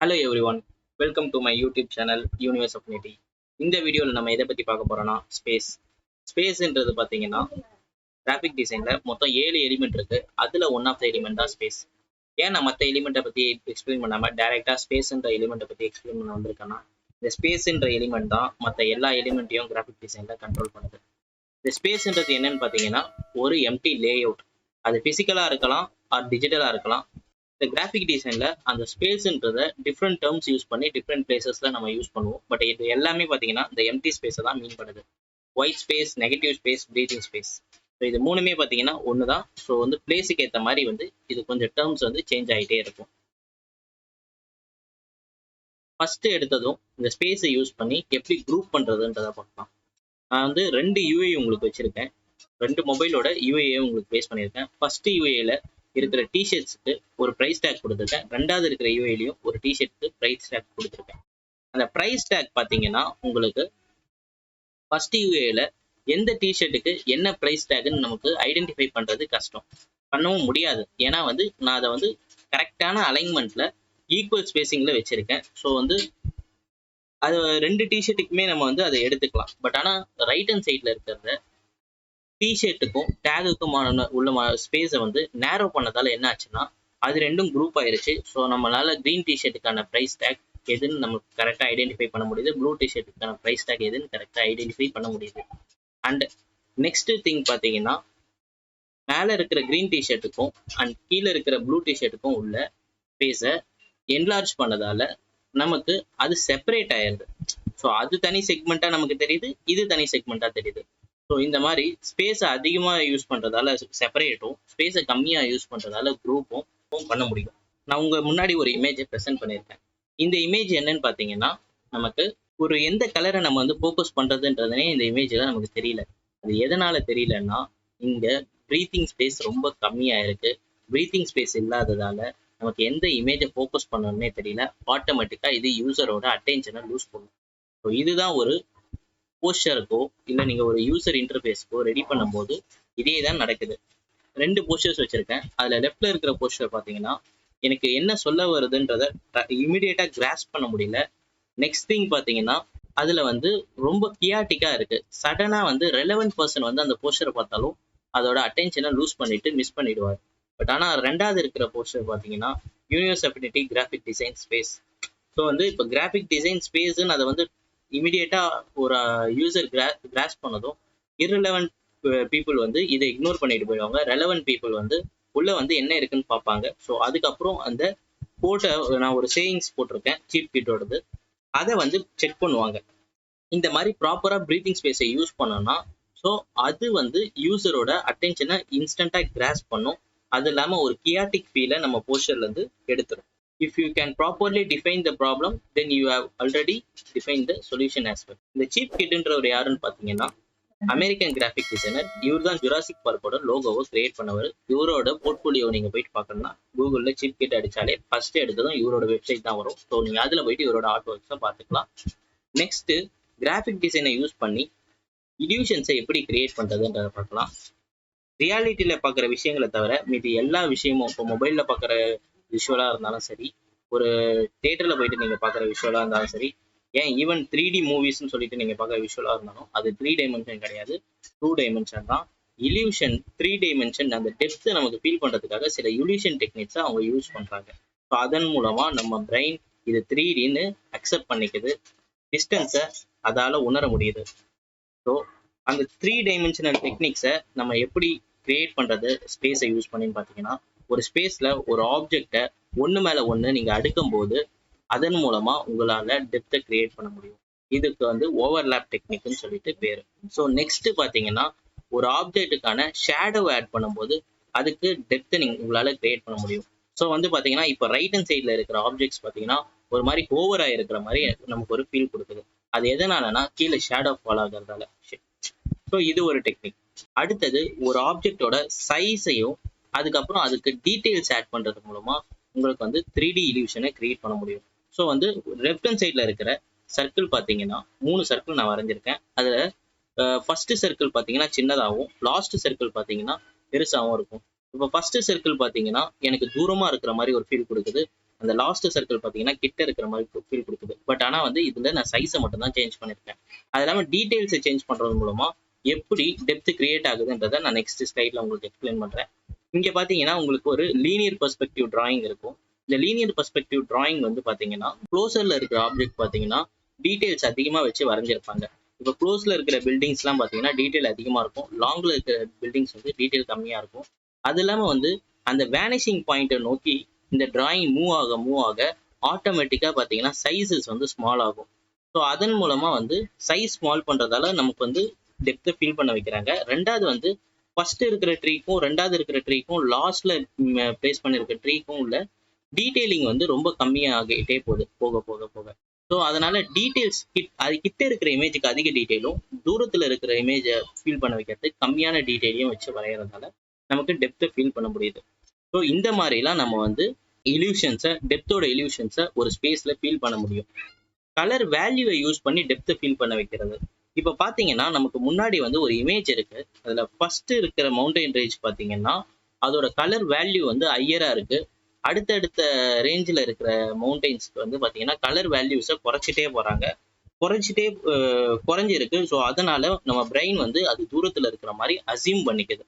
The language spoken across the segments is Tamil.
Hello everyone, welcome to my YouTube channel Universe of Nitty. இந்த வீடியோவில் நம்ம எதை பற்றி பார்க்க போறோம்னா ஸ்பேஸ்ன்றது பார்த்தீங்கன்னா கிராஃபிக் டிசைனில் மொத்தம் 7 எலிமெண்ட் இருக்கு. அதில் ஒன் ஆஃப் த எலிமெண்ட் தான் ஸ்பேஸ். ஏன் நான் மற்ற எலிமெண்ட்டை பற்றி எக்ஸ்பிளைன் பண்ணாமல் டைரெக்டாக ஸ்பேஸ்ன்ற எலிமெண்ட்டை பற்றி எக்ஸ்பிளைன் பண்ண வந்திருக்கேன்னா, இந்த ஸ்பேஸ்ன்ற எலிமெண்ட் தான் மற்ற எல்லா எலிமெண்ட்டையும் கிராஃபிக் டிசைனில் கண்ட்ரோல் பண்ணுது. இந்த ஸ்பேஸ்ன்றது என்னன்னு பார்த்தீங்கன்னா ஒரு எம்டி லே அவுட். அது ஃபிசிக்கலாக இருக்கலாம் ஆர் டிஜிட்டலாக இருக்கலாம். இந்த கிராஃபிக் டிசைனில் அந்த ஸ்பேஸ்ன்றதை டிஃப்ரெண்ட் டேர்ம்ஸ் யூஸ் பண்ணி டிஃப்ரெண்ட் பிளேசஸில் நம்ம யூஸ் பண்ணுவோம். பட் இது எல்லாமே பார்த்தீங்கன்னா இந்த எம்டி ஸ்பேஸை தான் மீன் பண்ணுது. White space, negative space, breathing space. So இது மூணுமே பார்த்தீங்கன்னா ஒன்று தான். ஸோ பிளேஸுக்கு ஏற்ற மாதிரி இது கொஞ்சம் டேர்ம்ஸ் சேஞ்ச் ஆகிட்டே இருக்கும். ஃபஸ்ட்டு எடுத்ததும் இந்த ஸ்பேஸை யூஸ் பண்ணி எப்படி குரூப் பண்ணுறதுன்றதை பார்க்கலாம். நான் 2 யூஏ உங்களுக்கு வச்சுருக்கேன். 2 மொபைலோட யூஏஏ உங்களுக்கு பேஸ் பண்ணியிருக்கேன். ஃபஸ்ட்டு யூஏல இருக்கிற டிஷர்ட்ஸுக்கு ஒரு ப்ரைஸ் டேக் கொடுத்துருக்கேன். ரெண்டாவது இருக்கிற யூஏலையும் ஒரு டிஷர்ட்க்கு ப்ரைஸ் டேக் கொடுத்துருக்கேன். அந்த ப்ரைஸ் டேக் பார்த்தீங்கன்னா உங்களுக்கு ஃபர்ஸ்ட் யூஏல எந்த டிஷர்ட்டுக்கு என்ன ப்ரைஸ் டேக்னு நமக்கு ஐடென்டிஃபை பண்ணுறது கஷ்டம், பண்ணவும் முடியாது. ஏன்னா நான் அதை கரெக்டான அலைன்மெண்ட்டில் ஈக்குவல் ஸ்பேசிங்கில் வச்சுருக்கேன். ஸோ அது 2 டிஷர்ட்டுக்குமே நம்ம அதை எடுத்துக்கலாம். பட் ஆனால் ரைட் ஹேண்ட் சைடில் இருக்கிறத டிஷர்ட்டுக்கும் டேகுக்குமான உள்ள ஸ்பேஸை நேரோ பண்ணதால என்ன ஆச்சுன்னா அது ரெண்டும் குரூப் ஆயிருச்சு. ஸோ நம்மளால கிரீன் டிஷர்ட்டுக்கான ப்ரைஸ் டேக் எதுன்னு நமக்கு கரெக்டாக ஐடென்டிஃபை பண்ண முடியுது, ப்ளூ டிஷர்ட்டுக்கான ப்ரைஸ் டேக் எதுன்னு கரெக்டாக ஐடென்டிஃபை பண்ண முடியுது. அண்ட் நெக்ஸ்ட் திங் பார்த்தீங்கன்னா மேலே இருக்கிற கிரீன் டிஷர்ட்டுக்கும் அண்ட் கீழே இருக்கிற ப்ளூ டிஷர்ட்டுக்கும் உள்ள ஸ்பேஸை என்லார்ஜ் பண்ணதால நமக்கு அது செப்பரேட் ஆயிடுது. ஸோ அது தனி செக்மெண்ட்டாக நமக்கு தெரியுது, இது தனி செக்மெண்ட்டாக தெரியுது. ஸோ இந்த மாதிரி ஸ்பேஸை அதிகமாக யூஸ் பண்ணுறதால செப்பரேட்டும், ஸ்பேஸை கம்மியாக யூஸ் பண்ணுறதால குரூப்பும் பண்ண முடியும். நான் உங்கள் முன்னாடி ஒரு இமேஜை ப்ரெசென்ட் பண்ணியிருக்கேன். இந்த இமேஜ் என்னன்னு பார்த்தீங்கன்னா நமக்கு ஒரு எந்த கலரை நம்ம ஃபோக்கஸ் பண்ணுறதுன்றதுனே இந்த இமேஜில் நமக்கு தெரியல. அது எதனால் தெரியலன்னா இங்கே ப்ரீத்திங் ஸ்பேஸ் ரொம்ப கம்மியாக இருக்குது. ப்ரீத்திங் ஸ்பேஸ் இல்லாததால நமக்கு எந்த இமேஜை ஃபோக்கஸ் பண்ணணும்னே தெரியல. ஆட்டோமேட்டிக்காக இது யூசரோட அட்டென்ஷனை லூஸ் பண்ணும். ஸோ இதுதான் ஒரு போஸ்டருக்கோ இல்லை நீங்கள் ஒரு யூசர் இன்டர்ஃபேஸ்க்கோ ரெடி பண்ணும்போது இதே தான் நடக்குது. 2 போஸ்டர்ஸ் வச்சுருக்கேன். அதில் லெஃப்டில் இருக்கிற போஸ்டர் பார்த்தீங்கன்னா எனக்கு என்ன சொல்ல வருதுன்றதை இமிடியேட்டாக கிராஸ்ப் பண்ண முடியல. நெக்ஸ்ட் திங் பார்த்தீங்கன்னா அதில் ரொம்ப கியாட்டிக்காக இருக்குது. சடனாக ரெலவென்ட் பர்சன் அந்த போஸ்டரை பார்த்தாலும் அதோட அட்டென்ஷனை லூஸ் பண்ணிட்டு மிஸ் பண்ணிடுவார். பட் ஆனால் ரெண்டாவது இருக்கிற போஸ்டர் பார்த்தீங்கன்னா universe affinity graphic design space. So இப்போ கிராஃபிக் டிசைன் ஸ்பேஸ்ன்னு அதை இமிடியேட்டாக ஒரு யூசர் கிராஸ் பண்ணதும் இர்ரெலவென்ட் பீப்புள் இதை இக்னோர் பண்ணிட்டு போயிடுவாங்க. ரெலவென்ட் பீப்புள் உள்ள என்ன இருக்குன்னு பார்ப்பாங்க. ஸோ அதுக்கப்புறம் அந்த கோட்டை நான் ஒரு சேயிங்ஸ் போட்டிருக்கேன் சீப் கிட்டோடது, அதை செக் பண்ணுவாங்க. இந்த மாதிரி ப்ராப்பராக ப்ரீத்திங் ஸ்பேஸை யூஸ் பண்ணோம்னா ஸோ அது யூசரோட அட்டென்ஷனை இன்ஸ்டண்ட்டாக கிராஸ் பண்ணும். அது இல்லாமல் ஒரு கியாட்டிக் ஃபீலை நம்ம போஸ்டர்லேருந்து எடுத்துரும். If you can properly define the problem, then you have already defined the solution as well. இந்த சீப் கிட்ன்றவர் யாருன்னு பார்த்தீங்கன்னா அமெரிக்கன் கிராஃபிக் டிசைனர். இவர் தான் ஜுராசிக் பார்க்கோட லோகோவை கிரியேட் பண்ணவர். இவரோட போர்ட்ஃபோலியோவை நீங்கள் போயிட்டு பார்க்கணும்னா கூகுளில் சீப் கிட் அடித்தாலே ஃபர்ஸ்ட் எடுத்ததும் இவரோட வெப்சைட் தான் வரும். ஸோ நீங்கள் அதில் போயிட்டு இவரோட ஆர்ட் ஒர்க்ஸை பார்த்துக்கலாம். நெக்ஸ்ட்டு கிராஃபிக் டிசைனை யூஸ் பண்ணி இல்யூஷன்ஸை எப்படி கிரியேட் பண்ணுறதுன்றதை பார்க்கலாம். ரியாலிட்டியில் பார்க்குற விஷயங்களை தவிர மீதி எல்லா விஷயமும் இப்போ மொபைலில் பார்க்குற விஷுவலாக இருந்தாலும் சரி, ஒரு தியேட்டரில் போயிட்டு நீங்கள் பார்க்குற விஷுவலாக இருந்தாலும் சரி, ஏன் ஈவன் 3D மூவிஸ்ன்னு சொல்லிட்டு நீங்கள் பார்க்குற விஷுவலாக இருந்தாலும் அது 3 டைமென்ஷன் கிடையாது, 2 டைமென்ஷன் தான். இல்யூஷன் 3 டைமென்ஷன் அந்த டெப்த்தை நமக்கு ஃபீல் பண்ணுறதுக்காக சில இல்யூஷன் டெக்னிக்ஸை அவங்க யூஸ் பண்ணுறாங்க. ஸோ அதன் மூலமாக நம்ம பிரெயின் இது 3Dன்னு அக்செப்ட் பண்ணிக்குது, டிஸ்டன்ஸை அதால் உணர முடியுது. ஸோ அந்த 3 டைமென்ஷனல் டெக்னிக்ஸை நம்ம எப்படி கிரியேட் பண்ணுறது ஸ்பேஸை யூஸ் பண்ணின்னு பார்த்தீங்கன்னா, ஒரு ஸ்பேஸில் ஒரு ஆப்ஜெக்டை ஒன்று மேலே ஒன்று நீங்கள் அடுக்கும் போது அதன் மூலமாக உங்களால் டெப்த்தை கிரியேட் பண்ண முடியும். இதுக்கு ஓவர்லேப் டெக்னிக்னு சொல்லிட்டு பேர். ஸோ நெக்ஸ்ட்டு பார்த்தீங்கன்னா ஒரு ஆப்ஜெக்ட்டுக்கான ஷேடோ ஆட் பண்ணும்போது அதுக்கு டெப்த்தை உங்களால் கிரியேட் பண்ண முடியும். ஸோ பார்த்தீங்கன்னா இப்போ ரைட் ஹேண்ட் சைடில் இருக்கிற ஆப்ஜெக்ட்ஸ் பார்த்தீங்கன்னா ஒரு மாதிரி ஓவராக இருக்கிற மாதிரி நமக்கு ஒரு ஃபீல் கொடுக்குது. அது எதனாலனா கீழே ஷேடோ ஃபால் ஆகிறதால. ஸோ இது ஒரு டெக்னிக். அடுத்தது ஒரு ஆப்ஜெக்டோட சைஸையும் அதுக்கப்புறம் அதுக்கு டீட்டெயில்ஸ் ஆட் பண்ணுறது மூலமாக உங்களுக்கு 3D இல்யூஷனை கிரியேட் பண்ண முடியும். ஸோ லெஃப்ட் ஹேண்ட் சைடில் இருக்கிற சர்க்கிள் பார்த்தீங்கன்னா 3 சர்க்கிள் நான் வரைஞ்சிருக்கேன். அதில் ஃபர்ஸ்ட் சர்க்கிள் பார்த்தீங்கன்னா சின்னதாகவும் லாஸ்ட் சர்க்கிள் பார்த்தீங்கன்னா பெருசாகவும் இருக்கும். இப்போ ஃபர்ஸ்ட் சர்க்கிள் பார்த்தீங்கன்னா எனக்கு தூரமாக இருக்கிற மாதிரி ஒரு ஃபீல் கொடுக்குது. அந்த லாஸ்ட் சர்க்கிள் பார்த்தீங்கன்னா கிட்ட இருக்கிற மாதிரி ஃபீல் கொடுக்குது. பட் ஆனால் வந்து இதில் நான் சைஸை மட்டும் தான் சேஞ்ச் பண்ணியிருக்கேன். அது இல்லாமல் டீட்டெயில்ஸை சேஞ்ச் பண்ணுறது மூலமாக எப்படி டெப்த் கிரியேட் ஆகுதுன்றதை நான் நெக்ஸ்ட் ஸ்லைடில் உங்களுக்கு எக்ஸ்பிளைன் பண்ணுறேன். இங்கே பார்த்தீங்கன்னா உங்களுக்கு ஒரு லீனியர் பெர்ஸ்பெக்டிவ் டிராயிங் இருக்கும். இந்த லீனியர் பெர்ஸ்பெக்டிவ் டிராயிங் வந்து பார்த்தீங்கன்னா க்ளோசரில் இருக்கிற ஆப்ஜெக்ட் பார்த்தீங்கன்னா டீட்டெயில்ஸ் அதிகமாக வச்சு வரைஞ்சிருப்பாங்க. இப்போ க்ளோஸில் இருக்கிற பில்டிங்ஸ்லாம் பார்த்தீங்கன்னா டீட்டெயில் அதிகமாக இருக்கும். லாங்கில் இருக்கிற பில்டிங்ஸ் வந்து டீட்டெயில் கம்மியாக இருக்கும். அது இல்லாமல் வந்து அந்த வேனிஷிங் பாயிண்ட்டை நோக்கி இந்த டிராயிங் மூவ் ஆக ஆட்டோமேட்டிக்காக பார்த்தீங்கன்னா சைஸஸ் வந்து ஸ்மால் ஆகும். ஸோ அதன் மூலமாக வந்து சைஸ் ஸ்மால் பண்ணுறதால நமக்கு வந்து டெப்த்தை ஃபீல் பண்ண வைக்கிறாங்க. ரெண்டாவது வந்து ஃபர்ஸ்ட் இருக்கிற ட்ரீக்கும் ரெண்டாவது இருக்கிற ட்ரீக்கும் லாஸ்ட்ல பிளேஸ் பண்ணியிருக்க ட்ரீக்கும் உள்ள டீட்டெயிலிங் வந்து ரொம்ப கம்மியாகிட்டே போக போக போக. ஸோ அதனால டீட்டெயில்ஸ் அது கிட்ட இருக்கிற இமேஜுக்கு அதிக டீட்டெயிலும் தூரத்தில் இருக்கிற இமேஜை ஃபீல் பண்ண வைக்கிறதுக்கு கம்மியான டீட்டெயிலையும் வச்சு வரைகிறதால நமக்கு டெப்த்தை ஃபீல் பண்ண முடியுது. ஸோ இந்த மாதிரிலாம் நம்ம வந்து இல்யூஷன்ஸை டெப்த்தோட இல்யூஷன்ஸை ஒரு ஸ்பேஸில் ஃபீல் பண்ண முடியும். கலர் வேல்யூவை யூஸ் பண்ணி டெப்த்தை ஃபீல் பண்ண வைக்கிறது. இப்போ பார்த்தீங்கன்னா நமக்கு முன்னாடி வந்து ஒரு இமேஜ் இருக்கு. அதில் ஃபர்ஸ்ட் இருக்கிற மவுண்டைன் ரேஞ்ச் பார்த்தீங்கன்னா அதோட கலர் வேல்யூ வந்து ஹையராக இருக்கு. அடுத்தடுத்த ரேஞ்சில் இருக்கிற மவுண்டைன்ஸ்க்கு வந்து பார்த்தீங்கன்னா கலர் வேல்யூஸை குறைச்சிட்டே போகிறாங்க. குறைஞ்சிருக்கு. ஸோ அதனால நம்ம பிரெயின் வந்து அது தூரத்தில் இருக்கிற மாதிரி அசியூம் பண்ணிக்குது.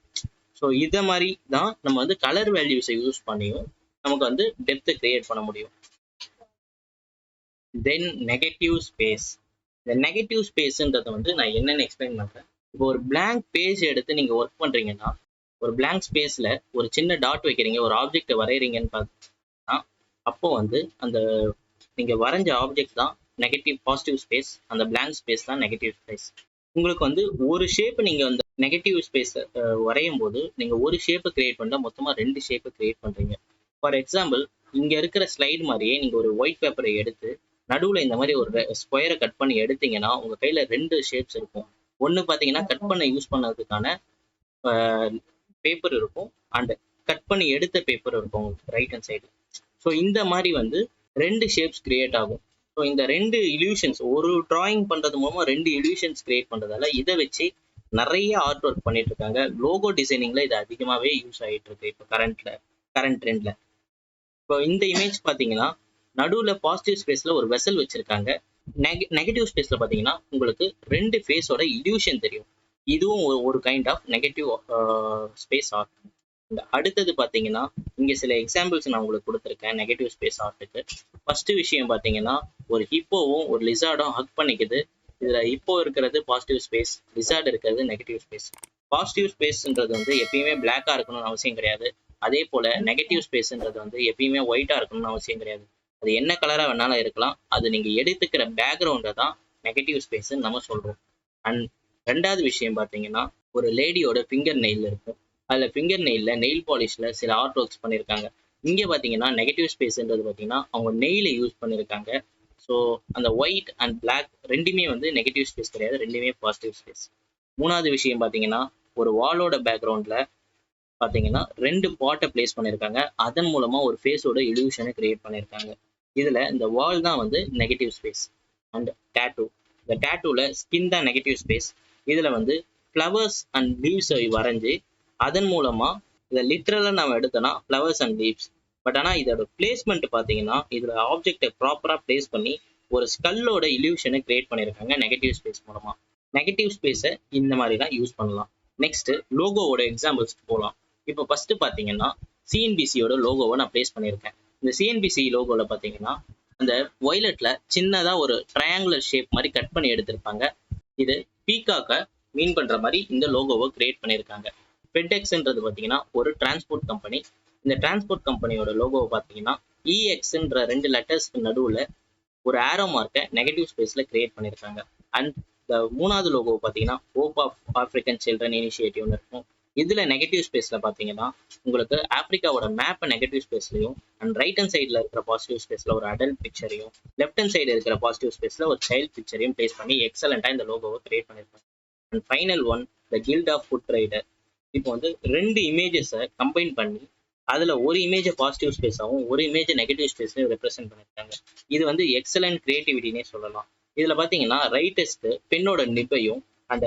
ஸோ இதை மாதிரி தான் நம்ம வந்து கலர் வேல்யூஸை யூஸ் பண்ணியும் நமக்கு வந்து டெப்த்தை கிரியேட் பண்ண முடியும். தென் நெகட்டிவ் ஸ்பேஸ். இந்த நெகட்டிவ் ஸ்பேஸ்ன்றதை வந்து நான் என்னென்னு எக்ஸ்பிளைன் பண்ணுறேன். இப்போ ஒரு பிளாங்க் பேஜ் எடுத்து நீங்கள் ஒர்க் பண்ணுறீங்கன்னா ஒரு பிளாங்க் ஸ்பேஸில் ஒரு சின்ன டாட் வைக்கிறீங்க, ஒரு ஆப்ஜெக்டை வரைகிறீங்கன்னு பார்த்தீங்கன்னா அப்போ வந்து அந்த நீங்கள் வரைஞ்ச ஆப்ஜெக்ட் தான் பாசிட்டிவ் ஸ்பேஸ், அந்த பிளாங்க் ஸ்பேஸ் தான் நெகட்டிவ் ஸ்பேஸ். உங்களுக்கு வந்து ஒரு ஷேப் நீங்கள் அந்த நெகட்டிவ் ஸ்பேஸ் வரையும் போது நீங்கள் ஒரு ஷேப்பை கிரியேட் பண்ணால் மொத்தமாக 2 ஷேப்பை கிரியேட் பண்ணுறீங்க. ஃபார் எக்ஸாம்பிள் இங்கே இருக்கிற ஸ்லைடு மாதிரியே நீங்கள் ஒரு ஒயிட் பேப்பரை எடுத்து நடுவில் இந்த மாதிரி ஒரு ஸ்கொயரை கட் பண்ணி எடுத்தீங்கன்னா உங்கள் கையில் 2 ஷேப்ஸ் இருக்கும். ஒன்று பார்த்தீங்கன்னா கட் பண்ண யூஸ் பண்ணதுக்கான பேப்பர் இருக்கும், அண்ட் கட் பண்ணி எடுத்த பேப்பர் இருக்கும் உங்களுக்கு ரைட் ஹேண்ட் சைடில். ஸோ இந்த மாதிரி வந்து 2 ஷேப்ஸ் கிரியேட் ஆகும். ஸோ இந்த 2 இல்யூஷன்ஸ் ஒரு டிராயிங் பண்ணுறது மூலமாக 2 இல்யூஷன்ஸ் கிரியேட் பண்ணுறதால இதை வச்சு நிறைய ஆர்ட் ஒர்க் பண்ணிட்டு இருக்காங்க. லோகோ டிசைனிங்கில் இது அதிகமாகவே யூஸ் ஆகிட்டு இருக்கு இப்போ கரண்ட் ட்ரெண்டில். இப்போ இந்த இமேஜ் பார்த்தீங்கன்னா நடுவில் பாசிட்டிவ் ஸ்பேஸில் ஒரு வெசல் வச்சுருக்காங்க. நெகட்டிவ் ஸ்பேஸில் பார்த்தீங்கன்னா உங்களுக்கு 2 ஃபேஸோட இல்யூஷன் தெரியும். இதுவும் ஒரு kind of negative space art. இந்த அடுத்தது பார்த்தீங்கன்னா இங்கே சில எக்ஸாம்பிள்ஸ் நான் உங்களுக்கு கொடுத்துருக்கேன் நெகட்டிவ் ஸ்பேஸ் ஆர்ட்டுக்கு. ஃபர்ஸ்ட் விஷயம் பார்த்தீங்கன்னா ஒரு ஹிப்போவும் ஒரு லிசார்டும் ஹக் பண்ணிக்குது. இதில் ஹிப்போ இருக்கிறது பாசிட்டிவ் ஸ்பேஸ், லிசார்டு இருக்கிறது நெகட்டிவ் ஸ்பேஸ். பாசிட்டிவ் ஸ்பேஸ்ன்றது வந்து எப்பயுமே பிளாக்காக இருக்கணும்னு அவசியம் கிடையாது. அதே போல் நெகட்டிவ் ஸ்பேஸ்ன்றது வந்து எப்பயுமே ஒயிட்டாக இருக்கணும்னு அவசியம் கிடையாது. அது என்ன கலராக வேணாலும் இருக்கலாம். அது நீங்கள் எடுத்துக்கிற பேக்ரவுண்டை தான் நெகட்டிவ் ஸ்பேஸ்ன்னு நம்ம சொல்கிறோம். அண்ட் ரெண்டாவது விஷயம் பார்த்தீங்கன்னா ஒரு லேடியோட ஃபிங்கர் நெயில் இருக்கும். அதில் ஃபிங்கர் நெயிலில் நெயில் பாலிஷில் சில ஆர்ட் ஒர்க்ஸ் பண்ணியிருக்காங்க. இங்கே பார்த்தீங்கன்னா நெகட்டிவ் ஸ்பேஸ்ன்றது பார்த்தீங்கன்னா அவங்க நெயிலை யூஸ் பண்ணியிருக்காங்க. ஸோ அந்த ஒயிட் அண்ட் பிளாக் ரெண்டுமே வந்து நெகட்டிவ் ஸ்பேஸ் கிடையாது, ரெண்டுமே பாசிட்டிவ் ஸ்பேஸ். மூணாவது விஷயம் பார்த்தீங்கன்னா ஒரு வாலோட பேக்ரவுண்டில் பார்த்தீங்கன்னா 2 பாட்டை பிளேஸ் பண்ணியிருக்காங்க. அதன் மூலமாக ஒரு ஃபேஸோட இல்யூஷனை கிரியேட் பண்ணியிருக்காங்க. இதில் இந்த வால் தான் வந்து நெகட்டிவ் ஸ்பேஸ். அண்ட் டேட்டூ, இந்த டேட்டூவில் ஸ்கின் தான் நெகட்டிவ் ஸ்பேஸ். இதில் வந்து ஃப்ளவர்ஸ் அண்ட் லீவ்ஸை வரைஞ்சி அதன் மூலமாக இதை லிட்ரலாக நம்ம எடுத்தோன்னா ஃப்ளவர்ஸ் அண்ட் லீவ்ஸ். பட் ஆனால் இதோட பிளேஸ்மெண்ட் பார்த்தீங்கன்னா இதில் ஆப்ஜெக்டை ப்ராப்பராக பிளேஸ் பண்ணி ஒரு ஸ்கல்லோட இல்யூஷனை கிரியேட் பண்ணியிருக்காங்க நெகட்டிவ் ஸ்பேஸ் மூலமாக. நெகட்டிவ் ஸ்பேஸை இந்த மாதிரி தான் யூஸ் பண்ணலாம். நெக்ஸ்ட்டு லோகோவோட எக்ஸாம்பிள்ஸ்க்கு போகலாம். இப்போ ஃபஸ்ட்டு பார்த்தீங்கன்னா சிஎன்பிசியோட லோகோவை நான் பிளேஸ் பண்ணியிருக்கேன். இந்த சிஎன்பிசி லோகோவில் பார்த்தீங்கன்னா அந்த வயலட்டில் சின்னதாக ஒரு ட்ரையாங்குலர் ஷேப் மாதிரி கட் பண்ணி எடுத்திருப்பாங்க. இது பீகாக்கை மீன் பண்ணுற மாதிரி இந்த லோகோவை கிரியேட் பண்ணியிருக்காங்க. ஃபெட்எக்ஸ்ன்றது பார்த்தீங்கன்னா ஒரு டிரான்ஸ்போர்ட் கம்பெனி. இந்த டிரான்ஸ்போர்ட் கம்பெனியோட லோகோவை பார்த்தீங்கன்னா இஎக்ஸ்ன்ற 2 லெட்டர்ஸ்க்கு நடுவில் ஒரு ஆரோ மார்க்கை நெகட்டிவ் ஸ்பேஸில் கிரியேட் பண்ணியிருக்காங்க. அண்ட் இந்த மூணாவது லோகோவை பார்த்தீங்கன்னா ஹோப் ஆஃப் ஆஃப்ரிக்கன் சில்ட்ரன் இனிஷியேட்டிவ்னு இருக்கும். இதில் நெகட்டிவ் ஸ்பேஸில் பார்த்தீங்கன்னா உங்களுக்கு ஆப்பிரிக்காவோட மேப்பை நெகட்டிவ் ஸ்பேஸ்லையும் அண்ட் ரைட் ஹேண்ட் சைடில் இருக்கிற பாசிட்டிவ் ஸ்பேஸில் ஒரு அடல்ட் பிக்சரையும் லெஃப்ட் ஹேண்ட் சைடு இருக்கிற பாசிட்டிவ் ஸ்பேஸில் ஒரு சைல்ட் பிக்சரையும் பிளேஸ் பண்ணி எக்ஸலண்ட்டாக இந்த லோகோவை கிரியேட் பண்ணியிருக்காங்க. And final one the guild of food rider. இப்போ வந்து 2 இமேஜஸை கம்பைன் பண்ணி அதில் ஒரு இமேஜை பாசிட்டிவ் ஸ்பேஸாகவும் ஒரு இமேஜை நெகட்டிவ் ஸ்பேஸ்லையும் ரெப்ரசென்ட் பண்ணியிருக்காங்க. இது வந்து எக்ஸலண்ட் கிரியேட்டிவிட்டினே சொல்லலாம். இதில் பார்த்தீங்கன்னா ரைட்டஸ்க்கு பெண்ணோட நிப்பையும் அந்த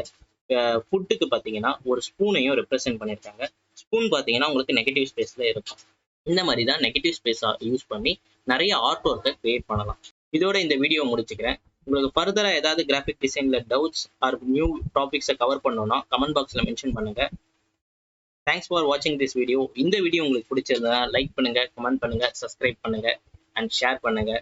ஃபுட்டுக்கு பார்த்தீங்கன்னா ஒரு ஸ்பூனையும் ரெப்ரசென்ட் பண்ணியிருக்காங்க. ஸ்பூன் பார்த்தீங்கன்னா உங்களுக்கு நெகட்டிவ் ஸ்பேஸில் இருக்கும். இந்த மாதிரி தான் நெகட்டிவ் ஸ்பேஸ் யூஸ் பண்ணி நிறைய ஆர்ட் ஒர்க்கை கிரியேட் பண்ணலாம். இதோட இந்த வீடியோ முடிச்சுக்கிறேன். உங்களுக்கு ஃபர்தராக ஏதாவது கிராஃபிக் டிசைனில் டவுட்ஸ் ஆர் நியூ டாபிக்ஸை கவர் பண்ணணும்னா கமெண்ட் பாக்ஸில் மென்ஷன் பண்ணுங்க. தேங்க்ஸ் ஃபார் வாட்சிங் திஸ் வீடியோ. இந்த வீடியோ உங்களுக்கு பிடிச்சிருந்தா லைக் பண்ணுங்க, கமெண்ட் பண்ணுங்க, சப்ஸ்கிரைப் பண்ணுங்க அண்ட் ஷேர் பண்ணுங்க.